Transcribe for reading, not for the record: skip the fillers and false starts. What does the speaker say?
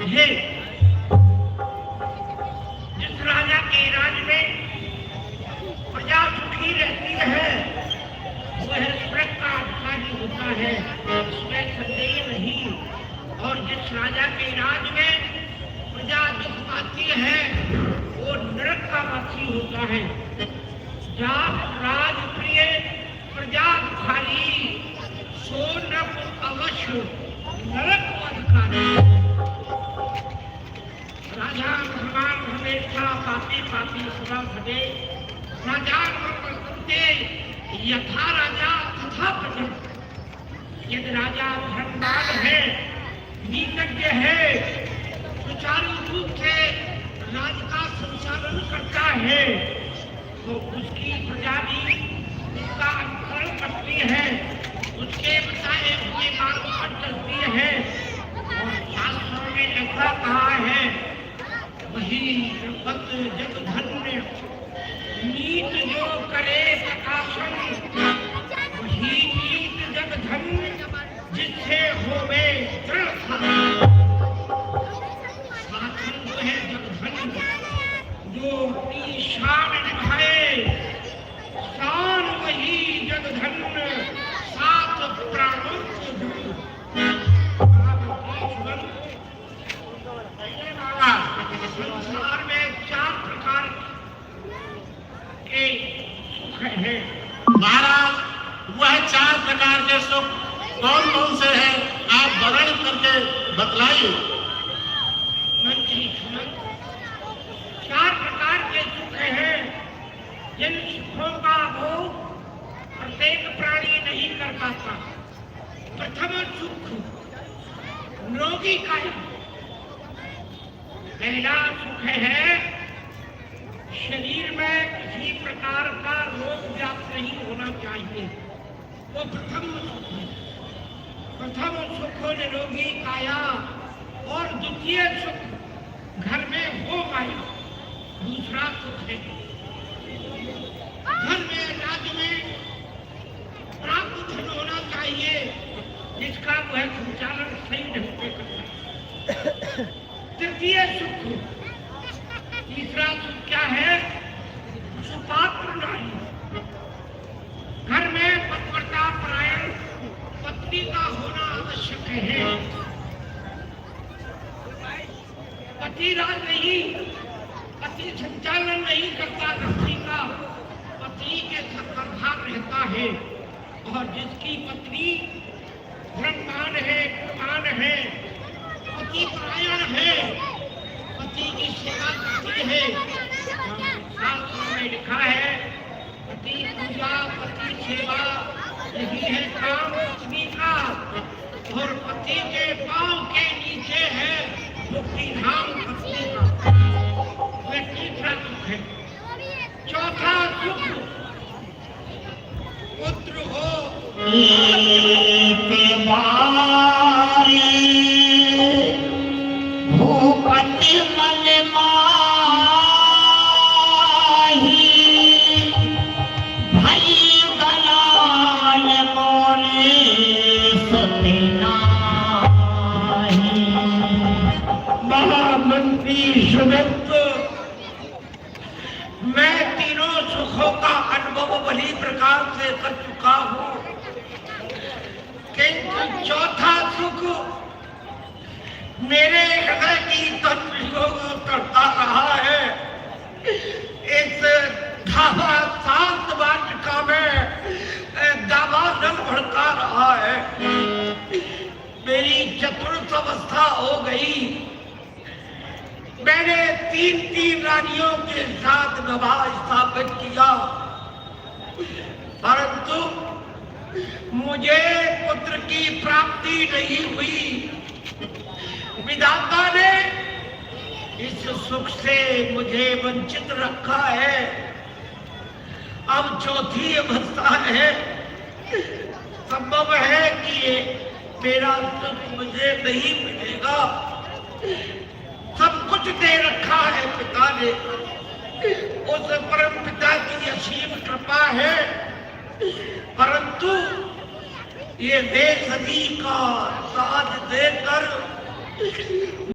है। जिस राजा के राज में प्रजा सुखी रहती है वह स्वर्ग का अधिकारी होता है, इसमें संदेह नहीं। और जिस राजा के राज में प्रजा दुख पाती है वो नरक का वासी होता है। जात राज प्रिय प्रजा दुखारी, सो नरक अवश्य नरक अधिकारी। राजा भगवान हमेशा पापी पापी सदा भजे, राजा करते यथा राजा तथा प्रजा। यदि राजा धर्मवान है, नीतज्ञ है, सुचारू रूप से राज का संचालन करता है तो उसकी प्रजा भी उसका अनुकरण करती है, उसके बताए हुए मार्ग पर चलती है। और शास्त्रों में ऐसा कहा है, वही जगत जग धन्य, नीत जो करे प्रकाशन, वही नीत जग धन्य, जिससे होवे दृढ़ शासन। शासन जो है जग धन्य, जो अपनी शान निभाए, शान वही जग धन्य, सात प्राणों को दूर। संसार में 4 प्रकार के सुख हैं। महाराज, वह 4 प्रकार के सुख कौन कौन से हैं, आप वर्णन करके बतलाइए। मंत्री सुनो, 4 प्रकार के सुख हैं जिन सुखों का भोग प्रत्येक प्राणी नहीं कर पाता। प्रथम सुख निरोगी काया। पहला सुख है शरीर में किसी प्रकार का रोग व्याप्त नहीं होना चाहिए, वो प्रथम सुख है। प्रथम सुख निरोगी काया और द्वितीय सुख घर में हो माया। दूसरा सुख है घर में राज्य में प्राप्त धन होना चाहिए जिसका वह संचालन सही ढंग से करता है। तृतीय सुख, तीसरा सुख क्या है? सुपात्र नारी। घर में पतिव्रता परायण पत्नी का होना आवश्यक है। पति राज नहीं, पति संचालन नहीं करता पत्नी का, पत्नी के प्रभाव रहता है। और जिसकी पत्नी धर्मवान है, गुणवान है, पति परायण है, पति की सेवा करती है। शास्त्रों में लिखा है पति पूजा पति सेवा यही है काम पत्नी का। और पति के पांव के नीचे है मुक्ति धाम पत्नी का। वह तीसरा सुख है। चौथा सुख पुत्र हो। भूपति मन माही, भई गलाल मोरे सते नाही। महामंत्री सुमित, मैं तीनों सुखों का अनुभव भली प्रकार से कर चुका हूँ, किंतु चौथा सुख मेरे हृदय की तत्व करता रहा है। इस धावा शांत वाटिका में दावानल बढ़ता रहा है। मेरी चतुर्थ अवस्था हो गई। मैंने 3 रानियों के साथ विवाह स्थापित किया, परंतु मुझे पुत्र की प्राप्ति नहीं हुई। विधाता ने इस सुख से मुझे वंचित रखा है। अब चौथी अवस्था है, संभव है कि मेरा सुख मुझे नहीं मिलेगा। सब कुछ दे रखा है पिता ने, उस परम पिता की असीम कृपा है, परंतु ये देश का ताज देकर